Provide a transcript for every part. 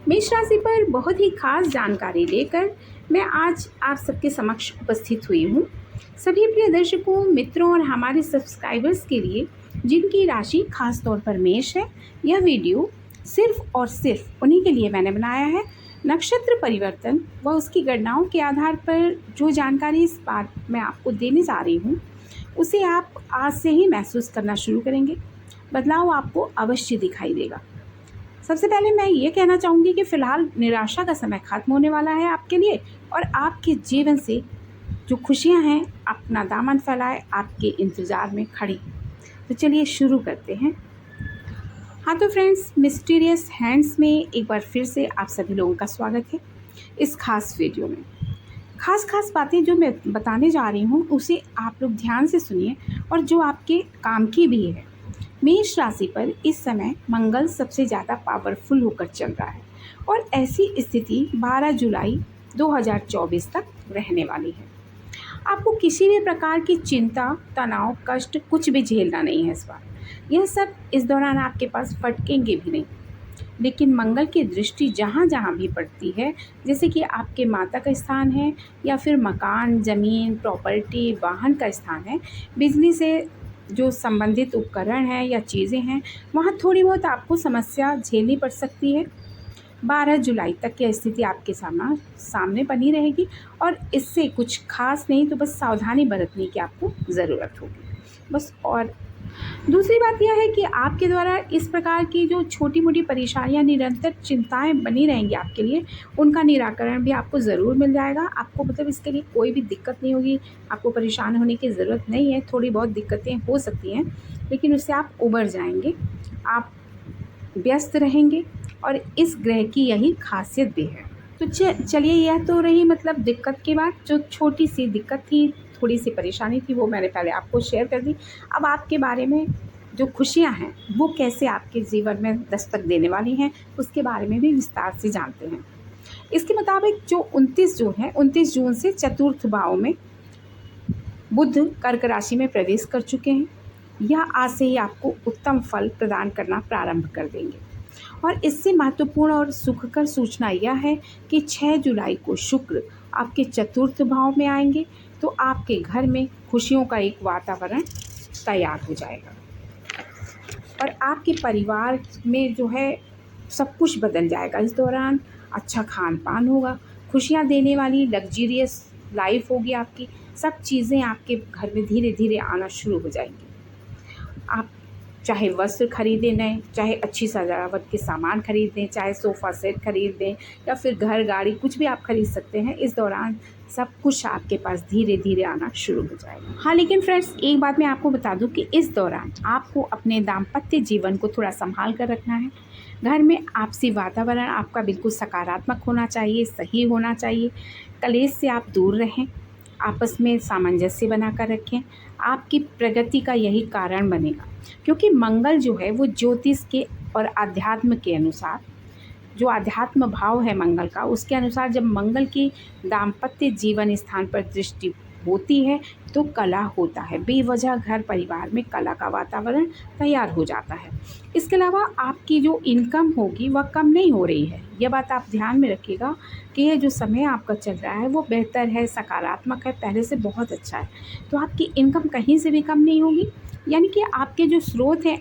मेष राशि पर बहुत ही खास जानकारी लेकर मैं आज आप सबके समक्ष उपस्थित हुई हूँ। सभी प्रिय दर्शकों, मित्रों और हमारे सब्सक्राइबर्स के लिए जिनकी राशि खास तौर पर मेष है, यह वीडियो सिर्फ और सिर्फ उन्हीं के लिए मैंने बनाया है। नक्षत्र परिवर्तन व उसकी गणनाओं के आधार पर जो जानकारी इस बार मैं आपको देने जा रही हूँ, उसे आप आज से ही महसूस करना शुरू करेंगे। बदलाव आपको अवश्य दिखाई देगा। सबसे पहले मैं ये कहना चाहूँगी कि फ़िलहाल निराशा का समय खत्म होने वाला है आपके लिए, और आपके जीवन से जो खुशियाँ हैं अपना दामन फैलाए आपके इंतज़ार में खड़ी। तो चलिए शुरू करते हैं। हाँ तो फ्रेंड्स, मिस्टीरियस हैंड्स में एक बार फिर से आप सभी लोगों का स्वागत है। इस खास वीडियो में खास बातें जो मैं बताने जा रही हूँ उसे आप लोग ध्यान से सुनिए, और जो आपके काम की भी है। मेष राशि पर इस समय मंगल सबसे ज़्यादा पावरफुल होकर चल रहा है, और ऐसी स्थिति 12 जुलाई 2024 तक रहने वाली है। आपको किसी भी प्रकार की चिंता, तनाव, कष्ट कुछ भी झेलना नहीं है इस बार। यह सब इस दौरान आपके पास फटकेंगे भी नहीं। लेकिन मंगल की दृष्टि जहाँ जहाँ भी पड़ती है, जैसे कि आपके माता का स्थान है, या फिर मकान, ज़मीन, प्रॉपर्टी, वाहन का स्थान है, बिजली से जो संबंधित उपकरण हैं या चीज़ें हैं, वहाँ थोड़ी बहुत आपको समस्या झेलनी पड़ सकती है। 12 जुलाई तक की स्थिति आपके सामने बनी रहेगी, और इससे कुछ खास नहीं तो बस सावधानी बरतने की आपको ज़रूरत होगी बस। और दूसरी बात यह है कि आपके द्वारा इस प्रकार की जो छोटी मोटी परेशानियां, निरंतर चिंताएं बनी रहेंगी आपके लिए, उनका निराकरण भी आपको ज़रूर मिल जाएगा। आपको मतलब इसके लिए कोई भी दिक्कत नहीं होगी, आपको परेशान होने की ज़रूरत नहीं है। थोड़ी बहुत दिक्कतें हो सकती हैं, लेकिन उससे आप उबर जाएंगे, आप व्यस्त रहेंगे, और इस ग्रह की यही खासियत भी है। तो चलिए, यह तो रही मतलब दिक्कत की बात। जो छोटी सी दिक्कत थी, थोड़ी सी परेशानी थी, वो मैंने पहले आपको शेयर कर दी। अब आपके बारे में जो खुशियां हैं वो कैसे आपके जीवन में दस्तक देने वाली हैं, उसके बारे में भी विस्तार से जानते हैं। इसके मुताबिक जो 29 जून है, 29 जून से चतुर्थ भाव में बुध कर्क राशि में प्रवेश कर चुके हैं। यह आज से ही आपको उत्तम फल प्रदान करना प्रारंभ कर देंगे। और इससे महत्वपूर्ण और सुखकर सूचना यह है कि 6 जुलाई को शुक्र आपके चतुर्थ भाव में आएंगे, तो आपके घर में खुशियों का एक वातावरण तैयार हो जाएगा, और आपके परिवार में जो है सब कुछ बदल जाएगा। इस दौरान अच्छा खान पान होगा, खुशियाँ देने वाली लग्जरियस लाइफ होगी आपकी। सब चीज़ें आपके घर में धीरे धीरे आना शुरू हो जाएंगी। आप चाहे वस्त्र खरीदें नए, चाहे अच्छी सजावट के सामान खरीदें, चाहे सोफ़ा सेट खरीद दें, या फिर घर, गाड़ी, कुछ भी आप खरीद सकते हैं। इस दौरान सब कुछ आपके पास धीरे धीरे आना शुरू हो जाएगा। हाँ, लेकिन फ्रेंड्स, एक बात मैं आपको बता दूं कि इस दौरान आपको अपने दाम्पत्य जीवन को थोड़ा संभाल कर रखना है। घर में आपसी वातावरण आपका बिल्कुल सकारात्मक होना चाहिए, सही होना चाहिए। कलेश से आप दूर रहें, आपस में सामंजस्य बनाकर रखें। आपकी प्रगति का यही कारण बनेगा, क्योंकि मंगल जो है वो ज्योतिष के और अध्यात्म के अनुसार, जो अध्यात्म भाव है मंगल का, उसके अनुसार जब मंगल की दाम्पत्य जीवन स्थान पर दृष्टि होती है तो कला होता है। बेवजह घर परिवार में कला का वातावरण तैयार हो जाता है। इसके अलावा आपकी जो इनकम होगी वह कम नहीं हो रही है। यह बात आप ध्यान में रखिएगा कि यह जो समय आपका चल रहा है वो बेहतर है, सकारात्मक है, पहले से बहुत अच्छा है। तो आपकी इनकम कहीं से भी कम नहीं होगी, यानी कि आपके जो स्रोत हैं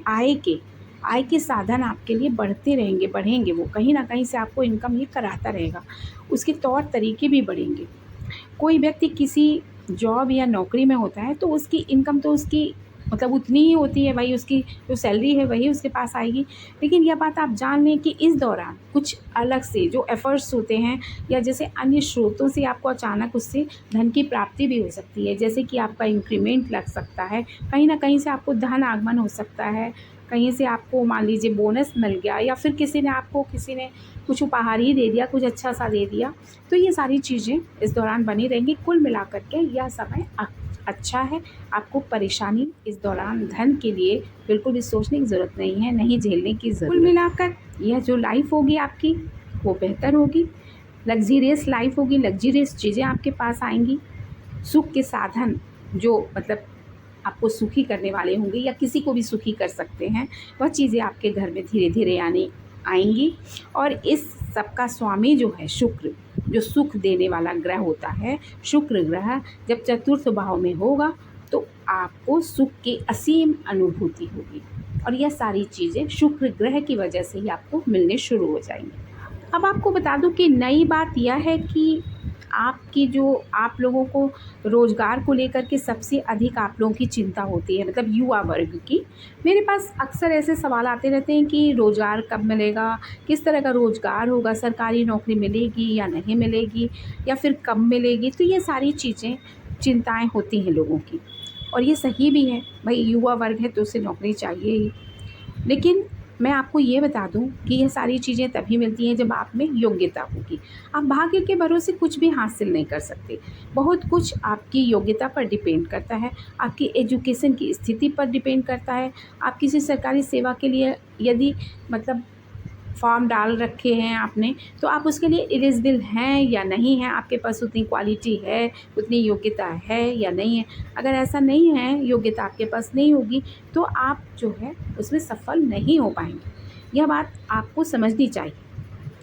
आय के साधन आपके लिए बढ़ेंगे। वो कहीं ना कहीं से आपको इनकम ये कराता रहेगा। उसके तौर तरीके भी बढ़ेंगे। कोई व्यक्ति किसी जॉब या नौकरी में होता है तो उसकी इनकम तो उसकी मतलब उतनी ही होती है, वही उसकी जो सैलरी है वही उसके पास आएगी। लेकिन यह बात आप जान लें कि इस दौरान कुछ अलग से जो एफ़र्ट्स होते हैं, या जैसे अन्य स्रोतों से आपको अचानक उससे धन की प्राप्ति भी हो सकती है। जैसे कि आपका इंक्रीमेंट लग सकता है, कहीं ना कहीं से आपको धन आगमन हो सकता है, कहीं से आपको मान लीजिए बोनस मिल गया, या फिर किसी ने कुछ उपहार ही दे दिया, कुछ अच्छा सा दे दिया। तो ये सारी चीज़ें इस दौरान बनी रहेंगी। कुल मिलाकर के यह समय अच्छा है। आपको परेशानी इस दौरान धन के लिए बिल्कुल भी सोचने की ज़रूरत नहीं है, नहीं झेलने की ज़रूरत। कुल मिलाकर यह जो लाइफ होगी आपकी वो बेहतर होगी, लग्जीरियस लाइफ होगी, लग्जीरियस चीज़ें आपके पास आएंगी। सुख के साधन जो मतलब आपको सुखी करने वाले होंगे, या किसी को भी सुखी कर सकते हैं, वह चीज़ें आपके घर में धीरे धीरे आनी आएंगी। और इस सबका स्वामी जो है शुक्र, जो सुख देने वाला ग्रह होता है, शुक्र ग्रह जब चतुर्थ भाव में होगा तो आपको सुख की असीम अनुभूति होगी। और यह सारी चीज़ें शुक्र ग्रह की वजह से ही आपको मिलने शुरू हो जाएंगी। अब आपको बता दूं कि नई बात यह है कि आपकी जो आप लोगों को रोज़गार को लेकर के सबसे अधिक आप लोगों की चिंता होती है, मतलब युवा वर्ग की। मेरे पास अक्सर ऐसे सवाल आते रहते हैं कि रोज़गार कब मिलेगा, किस तरह का रोज़गार होगा, सरकारी नौकरी मिलेगी या नहीं मिलेगी, या फिर कब मिलेगी। तो ये सारी चीज़ें चिंताएं होती हैं लोगों की, और ये सही भी है। भाई युवा वर्ग है तो उसे नौकरी चाहिए ही। लेकिन मैं आपको ये बता दूं कि ये सारी चीज़ें तभी मिलती हैं जब आप में योग्यता होगी। आप भाग्य के भरोसे कुछ भी हासिल नहीं कर सकते। बहुत कुछ आपकी योग्यता पर डिपेंड करता है, आपकी एजुकेशन की स्थिति पर डिपेंड करता है। आप किसी सरकारी सेवा के लिए यदि मतलब फॉर्म डाल रखे हैं आपने, तो आप उसके लिए एलिजिबल हैं या नहीं हैं, आपके पास उतनी क्वालिटी है, उतनी योग्यता है या नहीं है। अगर ऐसा नहीं है, योग्यता आपके पास नहीं होगी, तो आप जो है उसमें सफल नहीं हो पाएंगे। यह बात आपको समझनी चाहिए।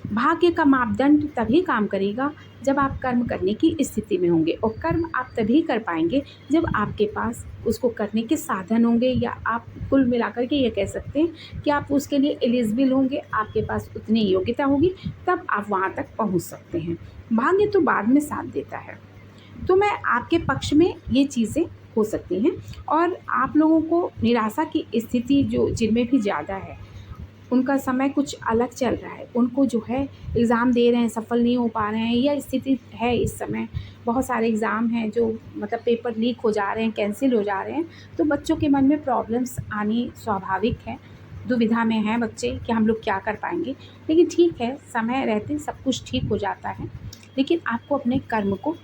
भाग्य का मापदंड तभी काम करेगा जब आप कर्म करने की स्थिति में होंगे, और कर्म आप तभी कर पाएंगे जब आपके पास उसको करने के साधन होंगे, या आप कुल मिलाकर के ये कह सकते हैं कि आप उसके लिए एलिजिबल होंगे, आपके पास उतनी योग्यता होगी, तब आप वहाँ तक पहुँच सकते हैं। भाग्य तो बाद में साथ देता है। तो मैं आपके पक्ष में ये चीज़ें हो सकती हैं। और आप लोगों को निराशा की स्थिति जो जिनमें भी ज़्यादा है, उनका समय कुछ अलग चल रहा है। उनको जो है एग्ज़ाम दे रहे हैं, सफल नहीं हो पा रहे हैं, यह स्थिति है इस समय। बहुत सारे एग्ज़ाम हैं जो मतलब पेपर लीक हो जा रहे हैं, कैंसिल हो जा रहे हैं। तो बच्चों के मन में प्रॉब्लम्स आनी स्वाभाविक है। दुविधा में हैं बच्चे कि हम लोग क्या कर पाएंगे। लेकिन ठीक है, समय रहते सब कुछ ठीक हो जाता है। लेकिन आपको अपने कर्म को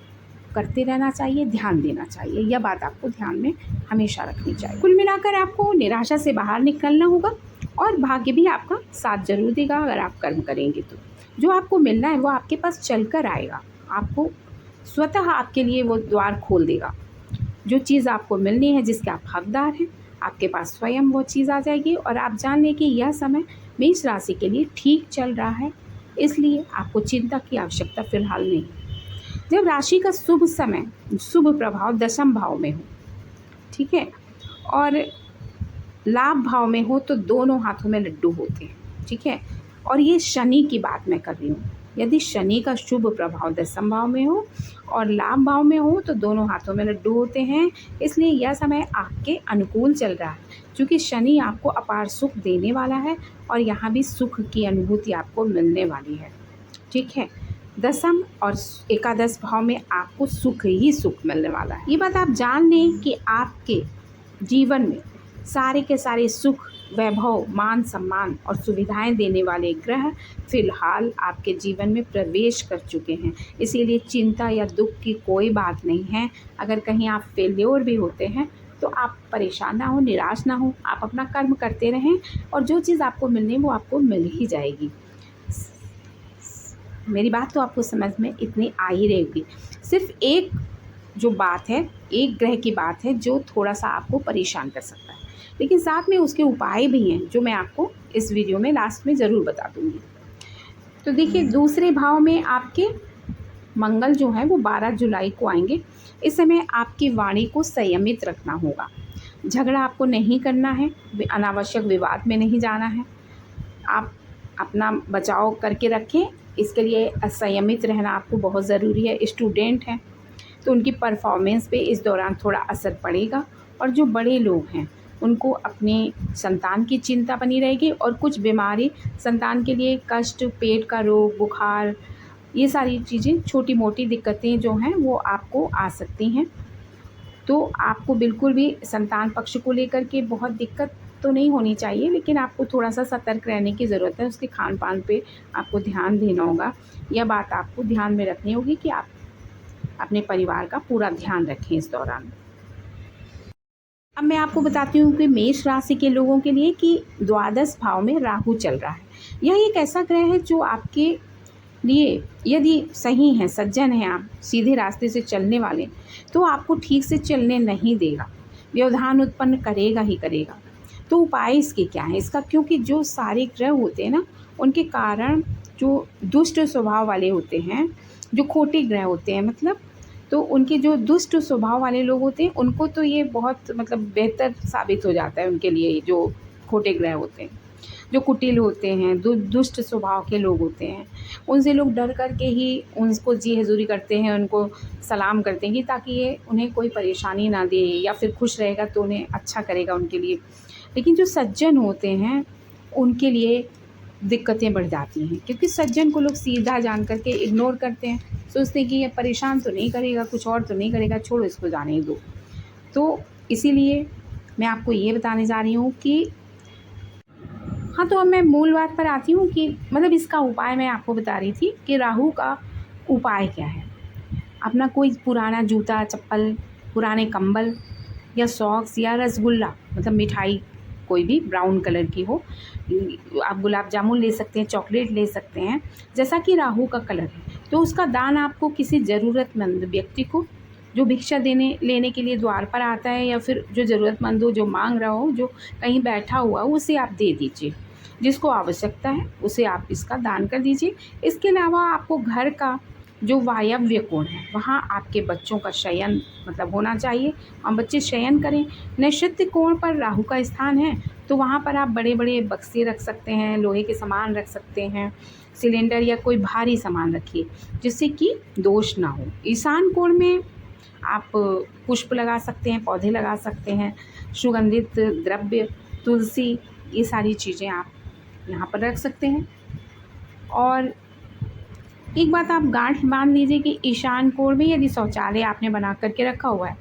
करते रहना चाहिए, ध्यान देना चाहिए। यह बात आपको ध्यान में हमेशा रखनी चाहिए। कुल मिलाकर आपको निराशा से बाहर निकलना होगा, और भाग्य भी आपका साथ जरूर देगा अगर आप कर्म करेंगे तो। जो आपको मिलना है वो आपके पास चल कर आएगा, आपको स्वतः आपके लिए वो द्वार खोल देगा। जो चीज़ आपको मिलनी है, जिसके आप हकदार हैं, आपके पास स्वयं वो चीज़ आ जाएगी। और आप जान लें कि यह समय मेष राशि के लिए ठीक चल रहा है, इसलिए आपको चिंता की आवश्यकता फ़िलहाल नहीं। जब राशि का शुभ समय, शुभ प्रभाव दशम भाव में हो, ठीक है, और लाभ भाव में हो, तो दोनों हाथों में लड्डू होते हैं, ठीक है। और ये शनि की बात मैं कर रही हूँ। यदि शनि का शुभ प्रभाव दशम भाव में हो और लाभ भाव में हो, तो दोनों हाथों में लड्डू होते हैं। इसलिए यह समय आपके अनुकूल चल रहा है, क्योंकि शनि आपको अपार सुख देने वाला है, और यहाँ भी सुख की अनुभूति आपको मिलने वाली है, ठीक है। दशम और एकादश भाव में आपको सुख ही सुख मिलने वाला है। ये बात आप जान लें कि आपके जीवन में सारे के सारे सुख, वैभव, मान सम्मान और सुविधाएं देने वाले ग्रह फिलहाल आपके जीवन में प्रवेश कर चुके हैं। इसीलिए चिंता या दुख की कोई बात नहीं है। अगर कहीं आप फेल्योर भी होते हैं तो आप परेशान ना हो, निराश ना हो, आप अपना कर्म करते रहें, और जो चीज़ आपको मिलनी है वो आपको मिल ही जाएगी। मेरी बात तो आपको समझ में इतनी आ ही रहेगी। सिर्फ एक जो बात है, एक ग्रह की बात है जो थोड़ा सा आपको परेशान कर सकता है, लेकिन साथ में उसके उपाय भी हैं जो मैं आपको इस वीडियो में लास्ट में ज़रूर बता दूंगी। तो देखिए, दूसरे भाव में आपके मंगल जो है वो 12 जुलाई को आएंगे। इस समय आपकी वाणी को संयमित रखना होगा। झगड़ा आपको नहीं करना है, अनावश्यक विवाद में नहीं जाना है। आप अपना बचाव करके रखें, इसके लिए संयमित रहना आपको बहुत ज़रूरी है। स्टूडेंट हैं तो उनकी परफॉर्मेंस पे इस दौरान थोड़ा असर पड़ेगा, और जो बड़े लोग हैं उनको अपनी संतान की चिंता बनी रहेगी, और कुछ बीमारी, संतान के लिए कष्ट, पेट का रोग, बुखार, ये सारी चीज़ें, छोटी मोटी दिक्कतें जो हैं वो आपको आ सकती हैं। तो आपको बिल्कुल भी संतान पक्ष को लेकर के बहुत दिक्कत तो नहीं होनी चाहिए, लेकिन आपको थोड़ा सा सतर्क रहने की ज़रूरत है। उसके खान पान पे आपको ध्यान देना होगा। यह बात आपको ध्यान में रखनी होगी कि आप अपने परिवार का पूरा ध्यान रखें इस दौरान। अब मैं आपको बताती हूँ कि मेष राशि के लोगों के लिए कि द्वादश भाव में राहु चल रहा है। यह एक ऐसा ग्रह है जो आपके लिए, यदि सही हैं, सज्जन हैं, आप सीधे रास्ते से चलने वाले, तो आपको ठीक से चलने नहीं देगा, व्यवधान उत्पन्न करेगा ही करेगा। तो उपाय इसके क्या हैं इसका, क्योंकि जो सारे ग्रह होते हैं ना, उनके कारण जो दुष्ट स्वभाव वाले होते हैं, जो खोटे ग्रह होते हैं मतलब, तो उनके जो दुष्ट स्वभाव वाले लोग होते हैं उनको तो ये बहुत मतलब बेहतर साबित हो जाता है उनके लिए, जो खोटे ग्रह होते हैं, जो कुटिल होते हैं, दुष्ट स्वभाव के लोग होते हैं, उनसे लोग डर कर के ही उनको जी हजूरी करते हैं, उनको सलाम करते हैं कि ताकि ये उन्हें कोई परेशानी ना दे, या फिर खुश रहेगा तो उन्हें अच्छा करेगा उनके लिए। लेकिन जो सज्जन होते हैं उनके लिए दिक्कतें बढ़ जाती हैं, क्योंकि सज्जन को लोग सीधा जान कर के इग्नोर करते हैं, सोचते हैं कि ये परेशान तो नहीं करेगा, कुछ और तो नहीं करेगा, छोड़ो इसको जाने ही दो। तो इसीलिए मैं आपको ये बताने जा रही हूँ कि हाँ, तो अब मैं मूल बात पर आती हूँ कि मतलब इसका उपाय मैं आपको बता रही थी कि राहु का उपाय क्या है। अपना कोई पुराना जूता, चप्पल, पुराने कंबल या सॉक्स या रसगुल्ला, मतलब मिठाई कोई भी ब्राउन कलर की हो, आप गुलाब जामुन ले सकते हैं, चॉकलेट ले सकते हैं, जैसा कि राहु का कलर है, तो उसका दान आपको किसी ज़रूरतमंद व्यक्ति को, जो भिक्षा देने लेने के लिए द्वार पर आता है, या फिर जो ज़रूरतमंद हो, जो मांग रहा हो, जो कहीं बैठा हुआ हो, उसे आप दे दीजिए। जिसको आवश्यकता है उसे आप इसका दान कर दीजिए। इसके अलावा आपको घर का जो वायव्य कोण है वहाँ आपके बच्चों का शयन मतलब होना चाहिए, और बच्चे शयन करें। नैऋत्य कोण पर राहु का स्थान है, तो वहाँ पर आप बड़े बड़े बक्से रख सकते हैं, लोहे के सामान रख सकते हैं, सिलेंडर या कोई भारी सामान रखिए जिससे कि दोष ना हो। ईशान कोण में आप पुष्प लगा सकते हैं, पौधे लगा सकते हैं, सुगंधित द्रव्य, तुलसी, ये सारी चीज़ें आप यहाँ पर रख सकते हैं। और एक बात आप गांठ बांध लीजिए कि ईशान कोण में यदि शौचालय आपने बना करके रखा हुआ है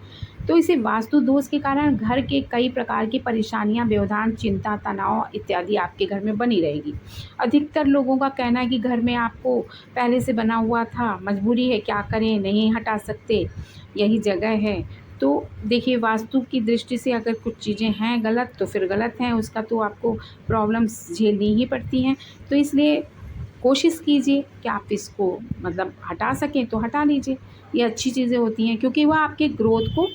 तो इसे वास्तु दोष के कारण घर के कई प्रकार की परेशानियां, व्यवधान, चिंता, तनाव इत्यादि आपके घर में बनी रहेगी। अधिकतर लोगों का कहना है कि घर में आपको पहले से बना हुआ था, मजबूरी है, क्या करें, नहीं हटा सकते, यही जगह है। तो देखिए, वास्तु की दृष्टि से अगर कुछ चीज़ें हैं गलत तो फिर गलत हैं, उसका तो आपको प्रॉब्लम्स झेलनी ही पड़ती हैं। तो इसलिए कोशिश कीजिए कि आप इसको मतलब हटा सकें तो हटा लीजिए। ये अच्छी चीज़ें होती हैं, क्योंकि वह आपके ग्रोथ को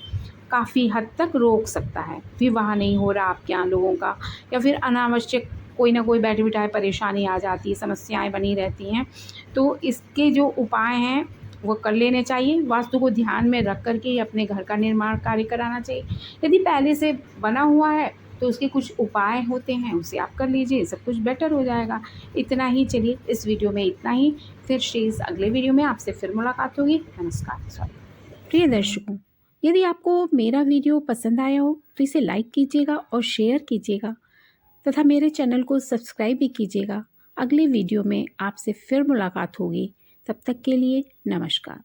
काफ़ी हद तक रोक सकता है। विवाह नहीं हो रहा आपके यहाँ लोगों का, या फिर अनावश्यक कोई ना कोई बैठे बिठाए परेशानी आ जाती है, समस्याएं बनी रहती हैं। तो इसके जो उपाय हैं वो कर लेने चाहिए। वास्तु को ध्यान में रख कर के ही अपने घर का निर्माण कार्य कराना चाहिए। यदि पहले से बना हुआ है तो उसके कुछ उपाय होते हैं, उसे आप कर लीजिए, सब कुछ बेटर हो जाएगा। इतना ही, चलिए इस वीडियो में इतना ही। फिर शेष अगले वीडियो में आपसे फिर मुलाकात होगी। नमस्कार। प्रिय दर्शकों, यदि आपको मेरा वीडियो पसंद आया हो तो इसे लाइक कीजिएगा और शेयर कीजिएगा, तथा मेरे चैनल को सब्सक्राइब भी कीजिएगा। अगले वीडियो में आपसे फिर मुलाकात होगी। तब तक के लिए नमस्कार।